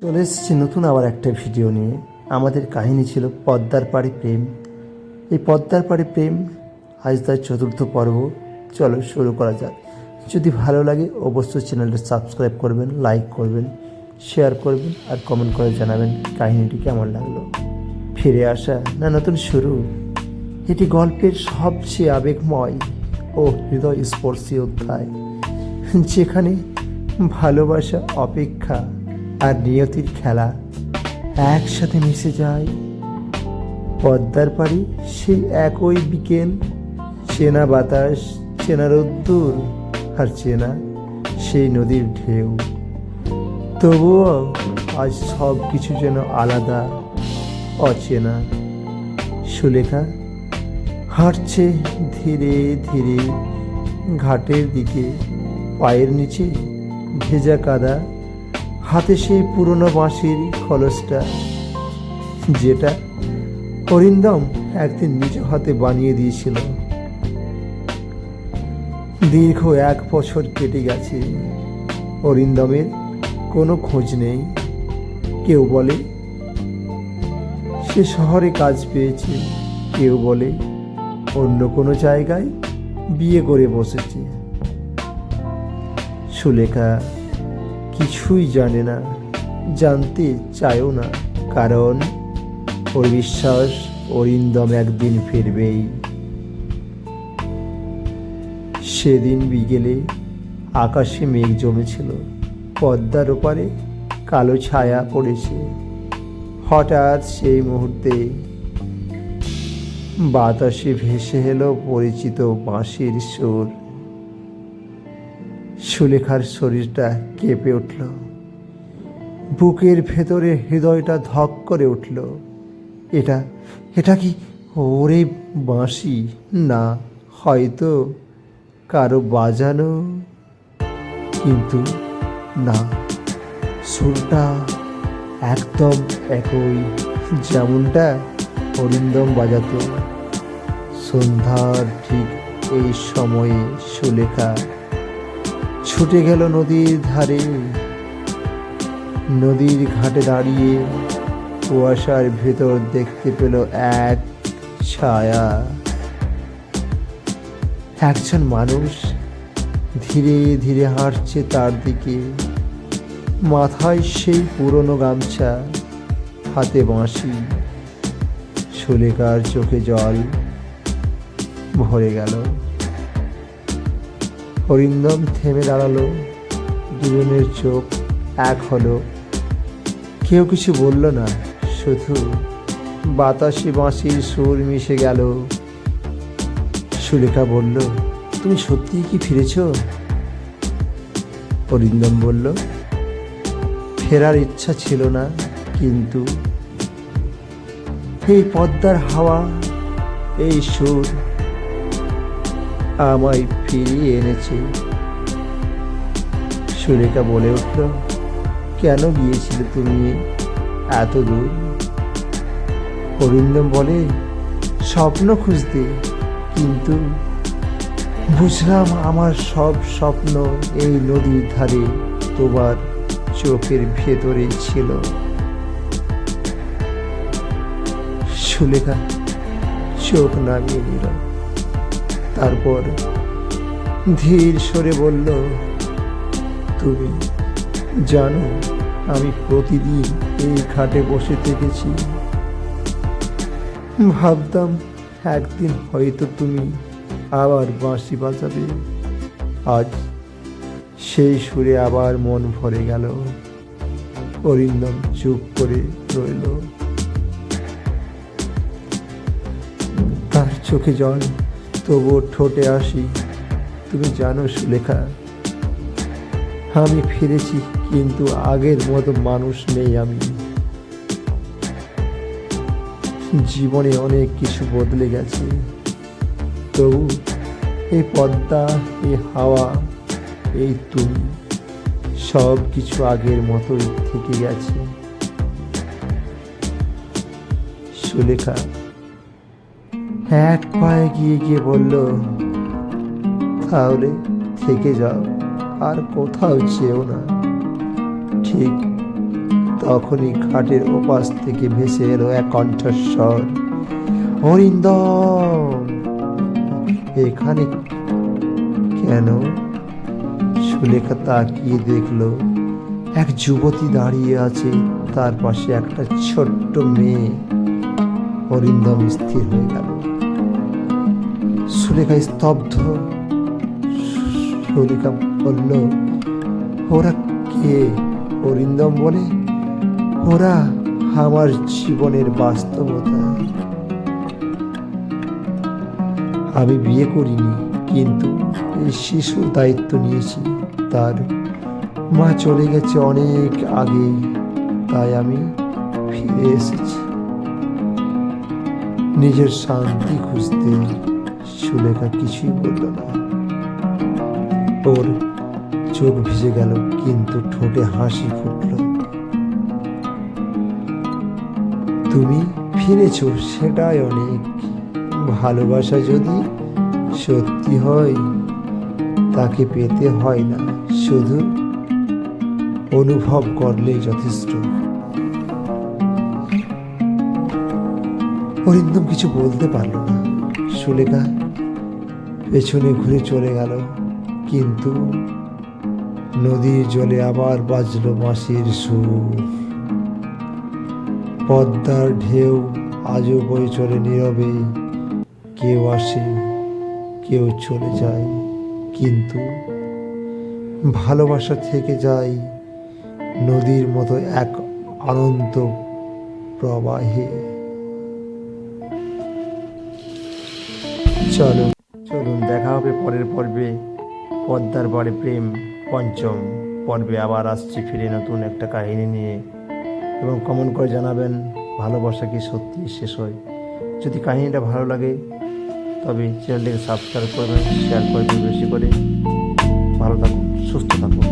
চলে এসেছি নতুন আবার একটা ভিডিও নিয়ে। আমাদের কাহিনী ছিল পদ্মার পাড়ে প্রেম। এই পদ্মার পাড়ে প্রেম আজ তার চতুর্থ পর্ব। চলো শুরু করা যাক। যদি ভালো লাগে অবশ্যই চ্যানেলটা সাবস্ক্রাইব করবেন, লাইক করবেন, শেয়ার করবেন আর কমেন্ট করে জানাবেন কাহিনীটি কেমন লাগলো। ফিরে আসা না নতুন শুরু, এটি গল্পের সবচেয়ে আবেগময় ও হৃদয়স্পর্শী অধ্যায়, যেখানে ভালোবাসা, অপেক্ষা আর নিয়তির খেলা একসাথে মিশে যায়। পদ্মার পাড়ে সেই একই বিকেল, চেনা বাতাস, চেনা রোদ্দুর আর চেনা সেই নদীর ঢেউ। তবুও আজ সব কিছু যেন আলাদা, অচেনা। সুলেখা হাঁটছে ধীরে ধীরে ঘাটের দিকে, পায়ের নিচে ভেজা কাদা, হাতে সেই পুরনো বাঁশির খলসটা, যেটা অরিন্দম একদিন নিজ হাতে বানিয়ে দিয়েছিল। দীর্ঘ 1 বছর কেটে গেছে, অরিন্দমের কোনো খোঁজ নেই। কেউ বলে সে শহরে কাজ পেয়েছে, কেউ বলে অন্য কোনো জায়গায় বিয়ে করে বসেছে। সুলেখা কিছুই জানে না, জানতে চায়ও না, কারণ ওর বিশ্বাস অরিন্দম একদিন ফিরবেই। সেদিন বিকেলে আকাশে মেঘ জমেছিল, পদ্মার ওপারে কালো ছায়া পড়েছে। হঠাৎ সেই মুহূর্তে বাতাসে ভেসে এলো পরিচিত বাঁশির সুর। সুলেখার শরীরটা কেঁপে উঠল, বুকের ভেতরে হৃদয়টা ধক করে উঠল। এটা এটা কি ওরে বাঁশি? না, হয়তো কারো বাজানো, কিন্তু না, সুরটা একদম একই, যেমনটা অরিন্দম বাজাতো। সন্ধ্যার ঠিক এই সময়ে সুলেখা ছুটে গেল নদীর ধারে। নদীর ঘাটে দাঁড়িয়ে কুয়াশার ভেতর দেখতে পেল এক ছায়া। একজন মানুষ ধীরে ধীরে হাঁটছে তার দিকে, মাথায় সেই পুরনো গামছা, হাতে বাঁশি। সুলেখার চোখে জল ভরে গেল। অরিন্দম থেমে দাঁড়ালো, দুজনের চোখ এক হলো। কেউ কিছু বলল না, শুধু বাতাসে বাঁশির সুর মিশে গেল। সুলেখা বলল, তুমি সত্যিই কি ফিরেছ? অরিন্দম বলল, ফেরার ইচ্ছা ছিল না, কিন্তু এই পদ্মার হাওয়া, এই সুর আমায় ফিরিয়ে এনেছে। সুলেখা বলে উঠল, কেন গিয়েছিলে তুমি এত দূর? অরিন্দম বলে, স্বপ্ন খুঁজতে, কিন্তু বুঝলাম আমার সব স্বপ্ন এই নদীর ধারে তোমার চোখের ভেতরে ছিল। সুলেখা চোখ নামিয়ে নিল, তারপর ধীর স্বরে বলল, তুমি জানো আমি প্রতিদিন এই ঘাটে বসে থেকেছি, ভাবতাম একদিন হয়তো তুমি আবার বাঁশি বাজাবে। আজ সেই সুরে আবার মন ভরে গেল। অরিন্দম চুপ করে রইল, তার চোখে জল, তবুও ঠোঁটে আসি। তুমি জানো সুলেখা, আমি ফিরেছি, কিন্তু আগের মতো মানুষ নেই আমি। জীবনে অনেক কিছু বদলে গেছে, তবু এই পদ্মা, এই হাওয়া, এই তুমি, সব কিছু আগের মতোই থেকে গেছে। সুলেখা এক পায়ে গিয়ে গিয়ে বলল, তাহলে থেকে যাও, আর কোথাও যেও না। ঠিক তখনই ঘাটের ওপাশ থেকে ভেসে এলো এক কণ্ঠস্বর, অরিন্দম এখানে কেন? সুলেখা তাকিয়ে দেখলো এক যুবতী দাঁড়িয়ে আছে, তার পাশে একটা ছোট্ট মেয়ে। অরিন্দম স্থির হয়ে গেল। সুলেখা স্তব্ধ। সুলেখা বলল, ওরা কে? অরিন্দম বলে, ওরা আমার জীবনের বাস্তবতা। আমি বিয়ে করিনি, কিন্তু এই শিশুর দায়িত্ব নিয়েছি। তার মা চলে গেছে অনেক আগেই, তাই আমি ফিরে এসেছি নিজের শান্তি খুঁজতে। সুলেখা কিছুই বলল না। ওর চোখ ভিজে গেল, কিন্তু ঠোঁটে হাসি ফুটল। তুমি ফিরেছ, সেটাই অনেক। ভালোবাসা যদি সত্যি হয়, তাকে পেতে হয় না, শুধু অনুভব করলেই যথেষ্ট। অরিন্দম কিছু বলতে পারল না। সুলেখা পেছনে ঘুরে চলে গেল, কিন্তু নদীর জলে আবার বাজলো বাঁশির সুর। পদ্মার ঢেউ আজও বয়ে চলে নীরবে। কেউ আসে, কেউ চলে যায়, কিন্তু ভালোবাসা থেকে যায় নদীর মতো এক অনন্ত প্রবাহে। চলুন দেখা হবে পরের পর্বে। পদ্মার পাড়ে প্রেম পঞ্চম পর্বে আবার আসছি ফিরে নতুন একটা কাহিনী নিয়ে। এবং কমেন্ট করে জানাবেন ভালোবাসা কি সত্যি শেষ হয়। যদি কাহিনীটা ভালো লাগে তবে চ্যানেলটিকে সাবস্ক্রাইব করবেন, শেয়ার করবেন বেশি করে। ভালো থাকুন, সুস্থ থাকুন।